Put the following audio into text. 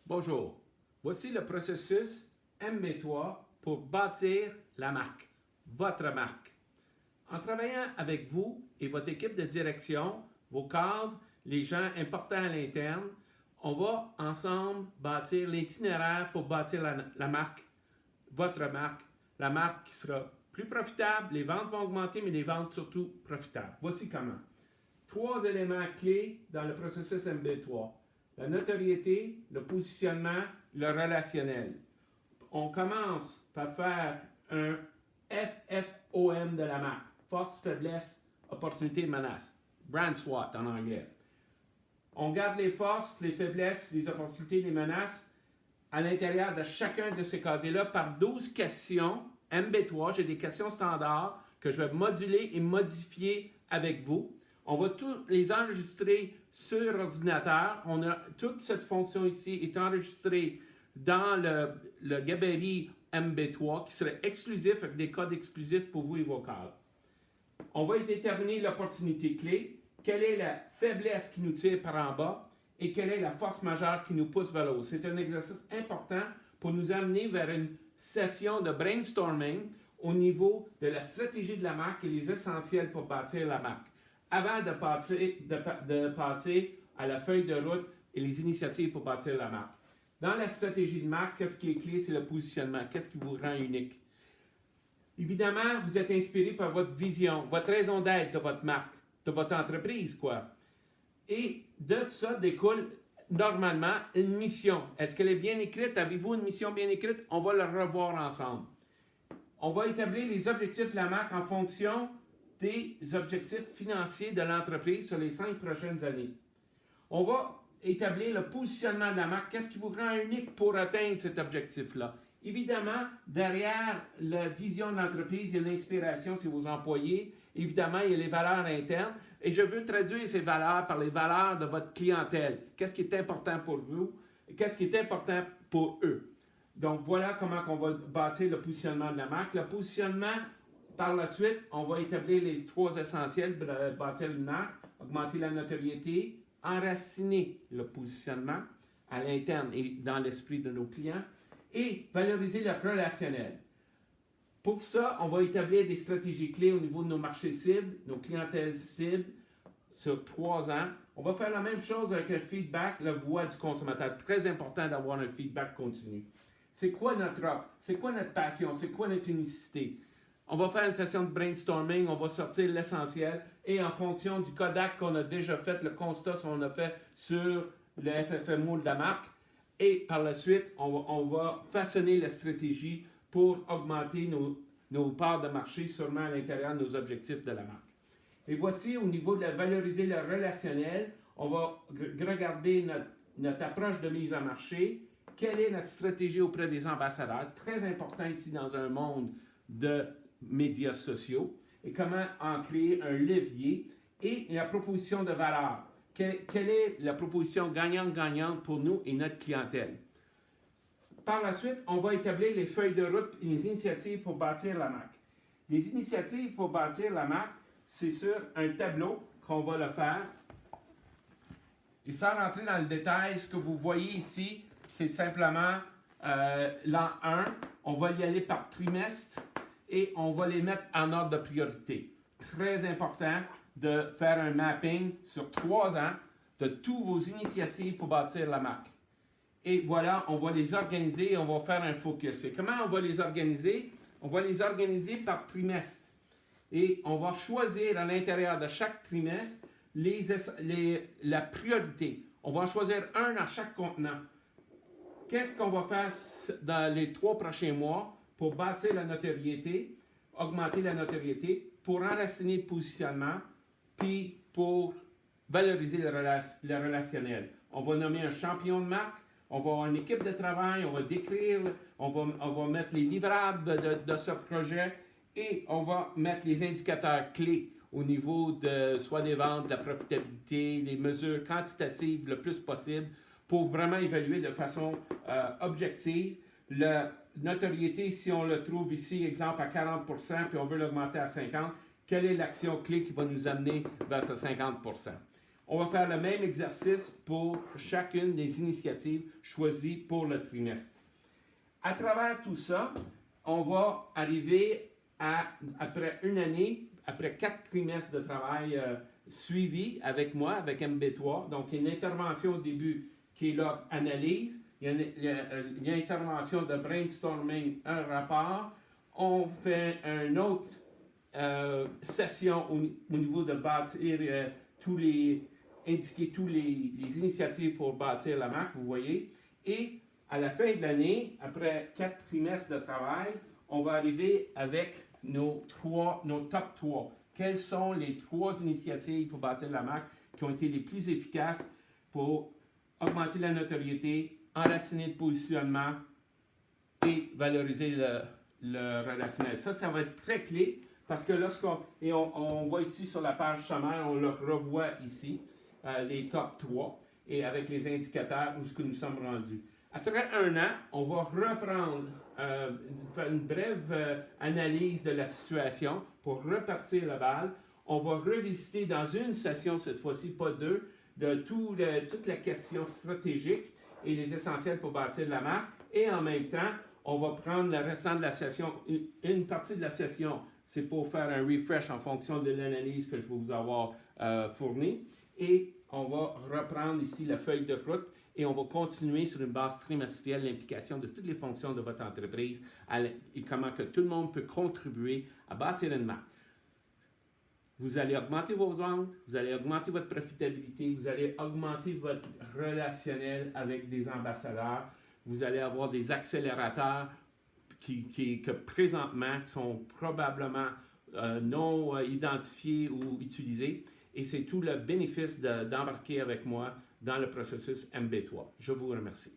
Bonjour, voici le processus MB3 pour bâtir la marque, votre marque. En travaillant avec vous et votre équipe de direction, vos cadres, les gens importants à l'interne, on va ensemble bâtir l'itinéraire pour bâtir la marque, votre marque, la marque qui sera plus profitable, les ventes vont augmenter, mais les ventes surtout profitables. Voici comment. 3 éléments clés dans le processus MB3. La notoriété, le positionnement, le relationnel. On commence par faire un FFOM de la marque. Force, faiblesse, opportunité, menace. Brand SWOT en anglais. On garde les forces, les faiblesses, les opportunités, les menaces à l'intérieur de chacun de ces casiers-là par 12 questions. MB3, j'ai des questions standards que je vais moduler et modifier avec vous. On va tous les enregistrer sur ordinateur. Toute cette fonction ici est enregistrée dans le gabarit MB3 qui serait exclusif avec des codes exclusifs pour vous et vos cadres. On va déterminer l'opportunité clé, quelle est la faiblesse qui nous tire par en bas et quelle est la force majeure qui nous pousse vers le haut. C'est un exercice important pour nous amener vers une session de brainstorming au niveau de la stratégie de la marque et les essentiels pour bâtir la marque, avant de passer à la feuille de route et les initiatives pour bâtir la marque. Dans la stratégie de marque, qu'est-ce qui est clé? C'est le positionnement. Qu'est-ce qui vous rend unique? Évidemment, vous êtes inspiré par votre vision, votre raison d'être de votre marque, de votre entreprise, quoi. Et de ça découle normalement une mission. Est-ce qu'elle est bien écrite? Avez-vous une mission bien écrite? On va la revoir ensemble. On va établir les objectifs de la marque en fonction des objectifs financiers de l'entreprise sur les 5 prochaines années. On va établir le positionnement de la marque. Qu'est-ce qui vous rend unique pour atteindre cet objectif-là? Évidemment, derrière la vision de l'entreprise, il y a l'inspiration, c'est vos employés. Évidemment, il y a les valeurs internes. Et je veux traduire ces valeurs par les valeurs de votre clientèle. Qu'est-ce qui est important pour vous? Qu'est-ce qui est important pour eux? Donc, voilà comment on va bâtir le positionnement de la marque. Le positionnement, par la suite, on va établir les 3 essentiels pour bâtir une marque, augmenter la notoriété, enraciner le positionnement à l'interne et dans l'esprit de nos clients et valoriser le relationnel. Pour ça, on va établir des stratégies clés au niveau de nos marchés cibles, nos clientèles cibles sur 3 ans. On va faire la même chose avec le feedback, la voix du consommateur. Très important d'avoir un feedback continu. C'est quoi notre offre? C'est quoi notre passion? C'est quoi notre unicité? On va faire une session de brainstorming, on va sortir l'essentiel et en fonction du Kodak qu'on a déjà fait, le constat qu'on a fait sur le FFMO de la marque et par la suite, on va façonner la stratégie pour augmenter nos parts de marché sûrement à l'intérieur de nos objectifs de la marque. Et voici au niveau de valoriser le relationnel, on va regarder notre approche de mise en marché, quelle est notre stratégie auprès des ambassadeurs, très important ici dans un monde de médias sociaux et comment en créer un levier et la proposition de valeur. Quelle est la proposition gagnante-gagnante pour nous et notre clientèle? Par la suite, on va établir les feuilles de route et les initiatives pour bâtir la marque. Les initiatives pour bâtir la marque, c'est sur un tableau qu'on va le faire. Et sans rentrer dans le détail, ce que vous voyez ici, c'est simplement l'an 1. On va y aller par trimestre et on va les mettre en ordre de priorité. Très important de faire un mapping sur 3 ans de toutes vos initiatives pour bâtir la marque. Et voilà, on va les organiser et on va faire un focus. Et comment on va les organiser? On va les organiser par trimestre. Et on va choisir à l'intérieur de chaque trimestre la priorité. On va en choisir un à chaque contenant. Qu'est-ce qu'on va faire dans les 3 prochains mois pour bâtir la notoriété, augmenter la notoriété, pour enraciner le positionnement, puis pour valoriser le relationnel. On va nommer un champion de marque, on va avoir une équipe de travail, on va décrire, on va mettre les livrables de ce projet et on va mettre les indicateurs clés au niveau de soit des ventes, de la profitabilité, les mesures quantitatives le plus possible pour vraiment évaluer de façon objective. La notoriété, si on le trouve ici, exemple à 40%, puis on veut l'augmenter à 50%, quelle est l'action clé qui va nous amener vers ce 50%? On va faire le même exercice pour chacune des initiatives choisies pour le trimestre. À travers tout ça, on va arriver après une année, après 4 trimestres de travail suivi avec moi, avec MB3, donc il y a une intervention au début qui est là, analyse, il y a une intervention de brainstorming, un rapport, on fait une autre session au niveau de bâtir indiquer toutes les initiatives pour bâtir la marque, vous voyez, et à la fin de l'année, après 4 trimestres de travail, on va arriver avec nos top 3. Quelles sont les 3 initiatives pour bâtir la marque qui ont été les plus efficaces pour augmenter la notoriété, enraciner le positionnement et valoriser le relationnel. Ça va être très clé parce que on voit ici sur la page sommaire, on le revoit ici, les top 3 et avec les indicateurs où ce que nous sommes rendus. Après un an, on va reprendre, faire une brève analyse de la situation pour repartir la balle. On va revisiter dans une session, cette fois-ci, pas 2, de toute la question stratégique et les essentiels pour bâtir la marque. Et en même temps, on va prendre le restant de la session. Une partie de la session, c'est pour faire un refresh en fonction de l'analyse que je vais vous avoir fournie. Et on va reprendre ici la feuille de route et on va continuer sur une base trimestrielle l'implication de toutes les fonctions de votre entreprise et comment que tout le monde peut contribuer à bâtir une marque. Vous allez augmenter vos ventes, vous allez augmenter votre profitabilité, vous allez augmenter votre relationnel avec des ambassadeurs, vous allez avoir des accélérateurs que présentement sont probablement non identifiés ou utilisés. Et c'est tout le bénéfice d'embarquer avec moi dans le processus MB3. Je vous remercie.